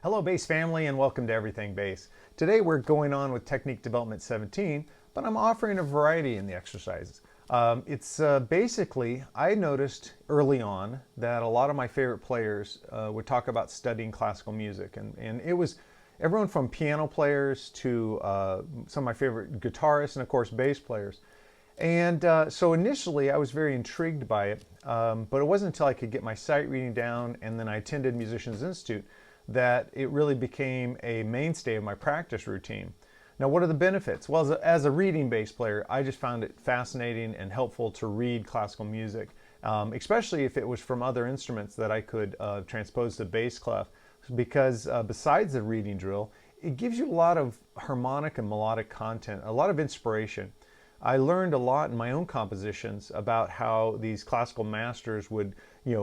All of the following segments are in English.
Hello bass family and welcome to Everything Bass. Today we're going on with Technique Development 17, but I'm offering a variety in the exercises. Basically, I noticed early on that a lot of my favorite players would talk about studying classical music, and it was everyone from piano players to some of my favorite guitarists and of course bass players. And so initially I was very intrigued by it, but it wasn't until I could get my sight reading down and then I attended Musicians Institute that it really became a mainstay of my practice routine. Now, what are the benefits? Well, as a reading bass player, I just found it fascinating and helpful to read classical music, especially if it was from other instruments that I could transpose to bass clef, because besides the reading drill, it gives you a lot of harmonic and melodic content, a lot of inspiration. I learned a lot in my own compositions about how these classical masters would,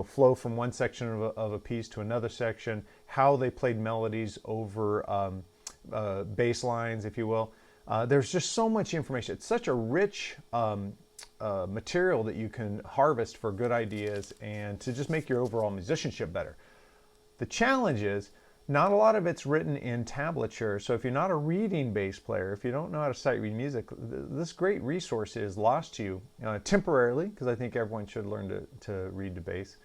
flow from one section of a piece to another section, how they played melodies over bass lines, if you will. There's just so much information. It's such a rich material that you can harvest for good ideas and to just make your overall musicianship better. The challenge is, not a lot of it's written in tablature, so if you're not a reading bass player, if you don't know how to sight read music, this great resource is lost to you temporarily, because I think everyone should learn to read the bass.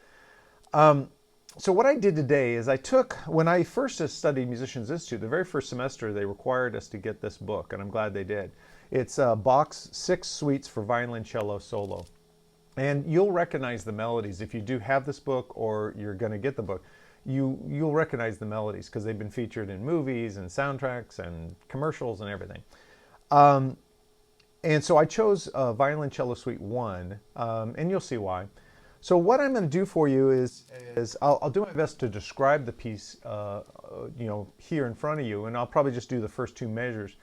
So what I did today is when I first studied Musicians Institute, the very first semester they required us to get this book, and I'm glad they did. It's Bach's 6 Suites for Violin, Cello, Solo. And you'll recognize the melodies if you do have this book or you're going to get the book. You'll recognize the melodies because they've been featured in movies and soundtracks and commercials and everything. And so I chose Violin Cello Suite 1, and you'll see why. So what I'm going to do for you is I'll do my best to describe the piece, here in front of you, and I'll probably just do the first 2 measures.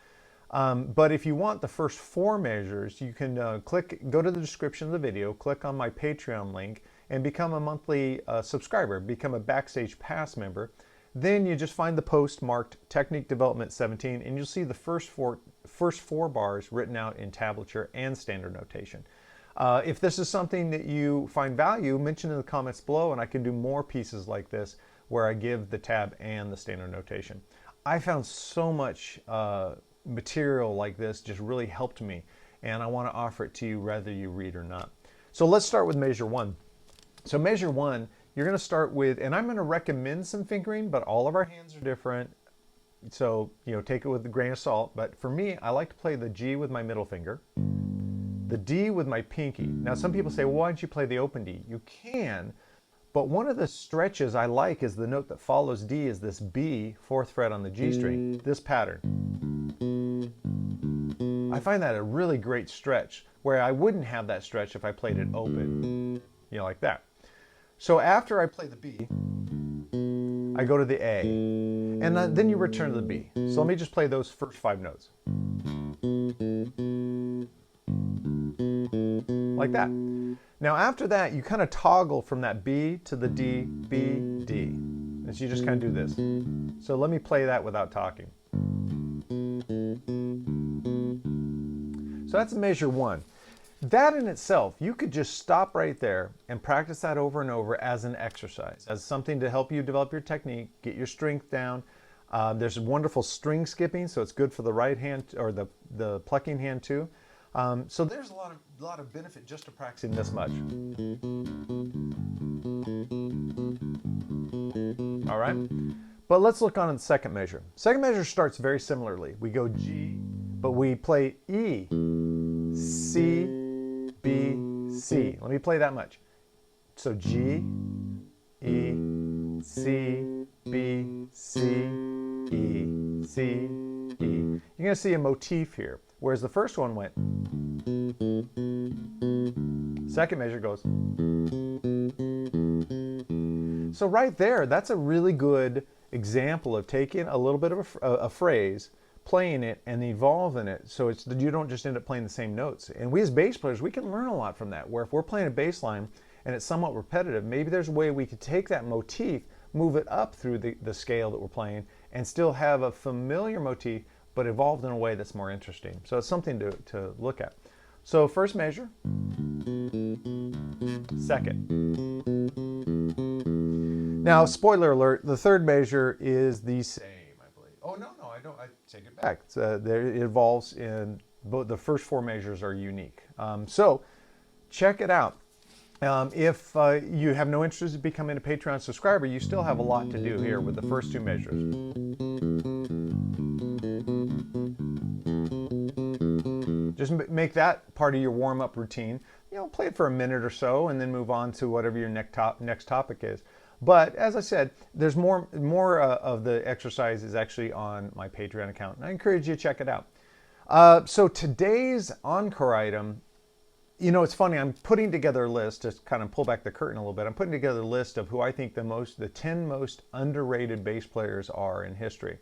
But if you want the first 4 measures, you can go to the description of the video, click on my Patreon link, and become a monthly subscriber, become a Backstage Pass member. Then you just find the post marked Technique Development 17, and you'll see the first four bars written out in tablature and standard notation. If this is something that you find value, mention in the comments below, and I can do more pieces like this where I give the tab and the standard notation. I found so much material like this just really helped me, and I want to offer it to you whether you read or not. So let's start with measure 1. So measure 1, you're going to start with, and I'm going to recommend some fingering, but all of our hands are different. So, take it with a grain of salt. But for me, I like to play the G with my middle finger, the D with my pinky. Now, some people say, well, why don't you play the open D? You can, but one of the stretches I like is the note that follows D is this B, 4th fret on the G string, this pattern. I find that a really great stretch, where I wouldn't have that stretch if I played it open, like that. So after I play the B, I go to the A, and then you return to the B. So let me just play those first 5 notes. Like that. Now after that, you kind of toggle from that B to the D, B, D. And so you just kind of do this. So let me play that without talking. So that's measure 1. That in itself, you could just stop right there and practice that over and over as an exercise, as something to help you develop your technique, get your strength down. There's wonderful string skipping, so it's good for the right hand or the plucking hand too. So there's a lot of benefit just to practicing this much. All right, but let's look on the second measure. Second measure starts very similarly. We go G, but we play E, C, B, C. Let me play that much. So G, E, C, B, C, E, C, E. You're going to see a motif here, whereas the first one went. Second measure goes. So right there, that's a really good example of taking a little bit of a phrase, playing it and evolving it so it's you don't just end up playing the same notes. And we as bass players, we can learn a lot from that, where if we're playing a bass line and it's somewhat repetitive, maybe there's a way we could take that motif, move it up through the scale that we're playing, and still have a familiar motif but evolved in a way that's more interesting. So it's something to look at. So first measure, second. Now, spoiler alert, the third measure is the same, I believe. Oh, no, I don't. I take it back. It evolves in both. The first four measures are unique. So check it out. If you have no interest in becoming a Patreon subscriber, you still have a lot to do here with the first two measures. Just make that part of your warm-up routine. Play it for a minute or so and then move on to whatever your next topic is. But as I said, there's more of the exercise is actually on my Patreon account, and I encourage you to check it out. So today's Encore item, it's funny, I'm putting together a list to kind of pull back the curtain a little bit. I'm putting together a list of who I think the 10 most underrated bass players are in history.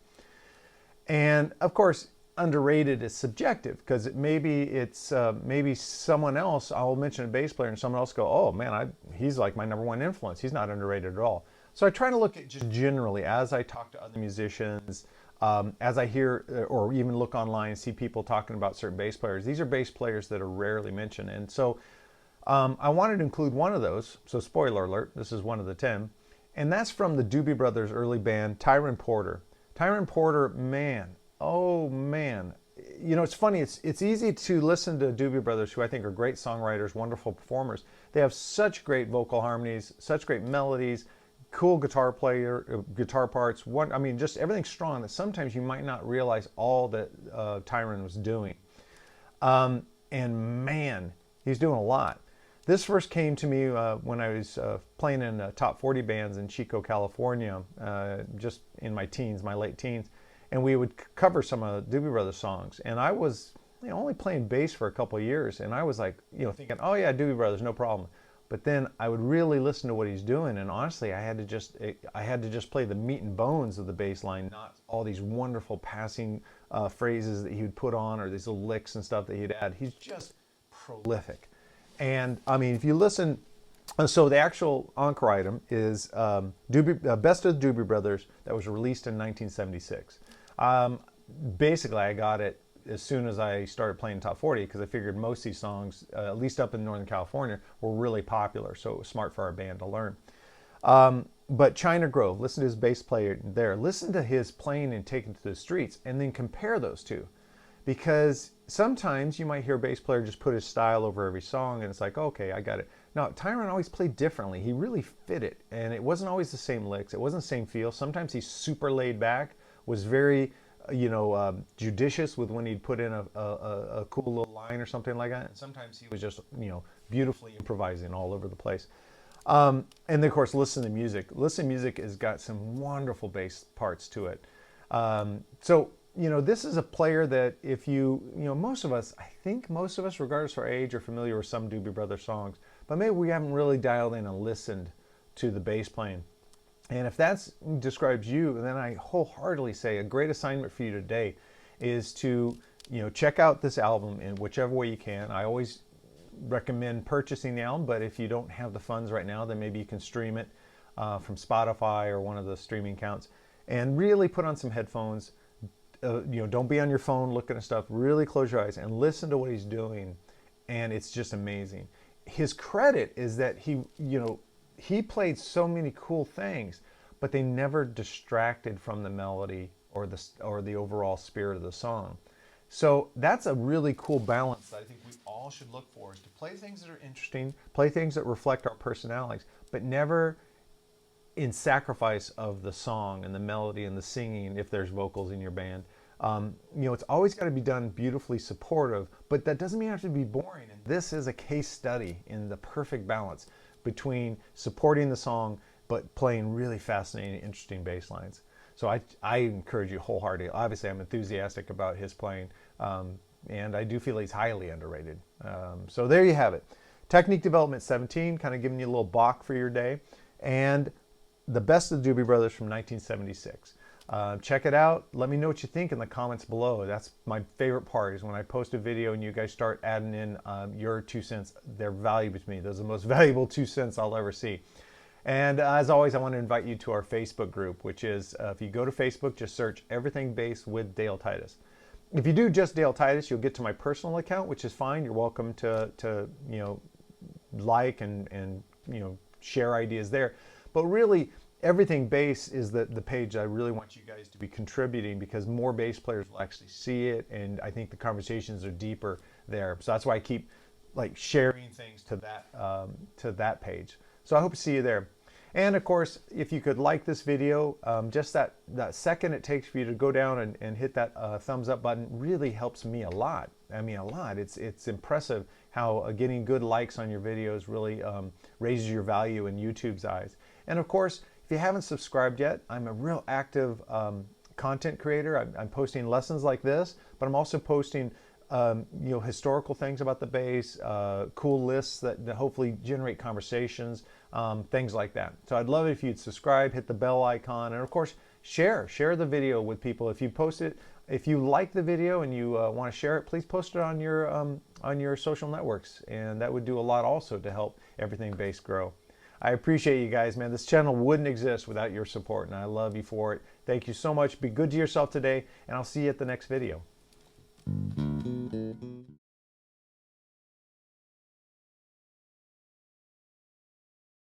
And of course, underrated is subjective, because maybe someone else, I'll mention a bass player and someone else go, oh man, he's like my number one influence. He's not underrated at all. So I try to look at just generally as I talk to other musicians, as I hear or even look online and see people talking about certain bass players. These are bass players that are rarely mentioned. And so I wanted to include one of those. So spoiler alert, this is one of the 10. And that's from the Doobie Brothers' early band, Tyrone Porter. Tyrone Porter, man, oh man. It's funny, it's easy to listen to Doobie Brothers, who I think are great songwriters, wonderful performers. They have such great vocal harmonies, such great melodies, cool guitar parts. Just everything's strong, that sometimes you might not realize all that Tyrone was doing. And man, he's doing a lot. This first came to me when I was playing in top 40 bands in Chico, California, just in my late teens. And we would cover some of Doobie Brothers songs. And I was only playing bass for a couple of years. And I was like, thinking, oh yeah, Doobie Brothers, no problem. But then I would really listen to what he's doing. And honestly, I had to just play the meat and bones of the bass line, not all these wonderful passing phrases that he would put on, or these little licks and stuff that he'd add. He's just prolific. And if you listen, so the actual Encore item is Best of the Doobie Brothers, that was released in 1976. Basically, I got it as soon as I started playing top 40, because I figured most of these songs, at least up in Northern California, were really popular. So it was smart for our band to learn. But China Grove, listen to his bass player there. Listen to his playing and taking to the streets, and then compare those two. Because sometimes you might hear a bass player just put his style over every song, and it's like, okay, I got it. Now, Tyrone always played differently. He really fit it, and it wasn't always the same licks. It wasn't the same feel. Sometimes he's super laid back, was very, judicious with when he'd put in a cool little line or something like that. And sometimes he was just, beautifully improvising all over the place. And then, of course, listen to music. Listen to music has got some wonderful bass parts to it. This is a player that if most of us, regardless of our age, are familiar with some Doobie Brothers songs, but maybe we haven't really dialed in and listened to the bass playing. And if that describes you, then I wholeheartedly say a great assignment for you today is to, check out this album in whichever way you can. I always recommend purchasing the album, but if you don't have the funds right now, then maybe you can stream it from Spotify or one of the streaming accounts, and really put on some headphones. Don't be on your phone looking at stuff. Really close your eyes and listen to what he's doing, and it's just amazing. His credit is that he played so many cool things, but they never distracted from the melody or the overall spirit of the song. So that's a really cool balance that I think we all should look for, is to play things that are interesting, play things that reflect our personalities, but never in sacrifice of the song and the melody and the singing if there's vocals in your band. It's always got to be done beautifully supportive, but that doesn't mean it has to be boring. And this is a case study in the perfect balance between supporting the song but playing really fascinating, interesting bass lines. So I encourage you wholeheartedly. Obviously, I'm enthusiastic about his playing, and I do feel he's highly underrated. So there you have it. Technique Development 17, kind of giving you a little Bach for your day. And the Best of the Doobie Brothers from 1976. Check it out. Let me know what you think in the comments below. That's my favorite part, is when I post a video and you guys start adding in your 2 cents. They're valuable to me. Those are the most valuable 2 cents I'll ever see. And as always, I want to invite you to our Facebook group, which is, if you go to Facebook, just search Everything Bass with Dale Titus. If you do just Dale Titus, you'll get to my personal account, which is fine. You're welcome to like and share ideas there. But really, everything bass is the page I really want you guys to be contributing, because more bass players will actually see it, and I think the conversations are deeper there. So that's why I keep like sharing things to that page. So I hope to see you there. And of course, if you could like this video, just that second it takes for you to go down and hit that thumbs up button really helps me a lot. I mean, a lot. It's impressive how getting good likes on your videos really raises your value in YouTube's eyes. And of course, if you haven't subscribed yet, I'm a real active content creator. I'm posting lessons like this, but I'm also posting historical things about the bass, cool lists that hopefully generate conversations, things like that. So I'd love it if you'd subscribe, hit the bell icon, and of course share the video with people. If you post it, if you like the video and you want to share it, please post it on your social networks, and that would do a lot also to help everything bass grow. I appreciate you guys, man. This channel wouldn't exist without your support, and I love you for it. Thank you so much. Be good to yourself today, and I'll see you at the next video.